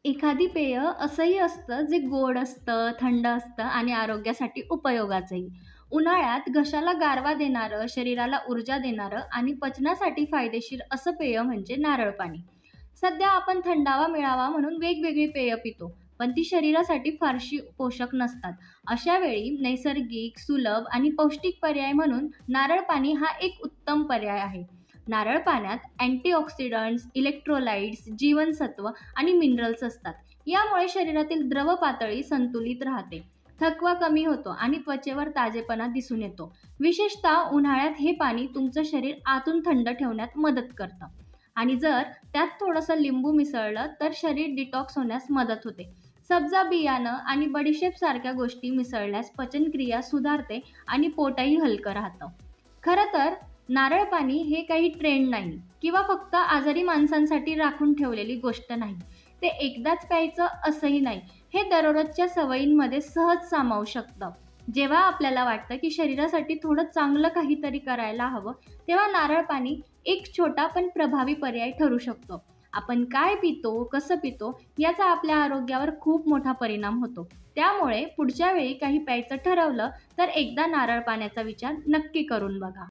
एखादी पेय असंही असतं जे गोड असतं, थंड असतं आणि आरोग्यासाठी उपयोगाचंही. उन्हाळ्यात घशाला गारवा देणारं, शरीराला ऊर्जा देणारं आणि पचनासाठी फायदेशीर असं पेय म्हणजे नारळ पाणी. सध्या आपण थंडावा मिळावा म्हणून वेगवेगळी पेय पितो, पण ती शरीरासाठी फारशी पोषक नसतात. अशा वेळी नैसर्गिक, सुलभ आणि पौष्टिक पर्याय म्हणून नारळ पाणी हा एक उत्तम पर्याय आहे. नारळ पाण्यात अँटीऑक्सिडंट्स, इलेक्ट्रोलाइट्स, जीवनसत्व आणि मिनरल्स असतात. यामुळे शरीरातील द्रव पातळी संतुलित राहते. थकवा कमी होतो आणि त्वचेवर ताजेपणा दिसून येतो. विशेषतः उन्हाळ्यात हे पाणी तुमचं शरीर आतून थंड ठेवण्यात मदत करतं. आणि जर त्यात थोडंसं लिंबू मिसळलं तर शरीर डिटॉक्स होण्यास मदत होते. सब्जा बियाणं आणि बडीशेप सारख्या गोष्टी मिसळल्यास पचनक्रिया सुधारते आणि पोटही हलकं राहतं. खरं तर नारळ पाणी हे काही ट्रेंड नाही किंवा फक्त आजारी माणसांसाठी राखून ठेवलेली गोष्ट नाही. ते एकदाच प्यायचं असंही नाही. हे दररोजच्या सवयींमध्ये सहज सामावू शकतं. जेव्हा आपल्याला वाटतं की शरीरासाठी थोडं चांगलं काहीतरी करायला हवं, तेव्हा नारळ पाणी एक छोटा पण प्रभावी पर्याय ठरू शकतो. आपण काय पितो, कसं पितो याचा आपल्या आरोग्यावर खूप मोठा परिणाम होतो. त्यामुळे पुढच्या वेळी काही प्यायचं ठरवलं तर एकदा नारळ पाण्याचा विचार नक्की करून बघा.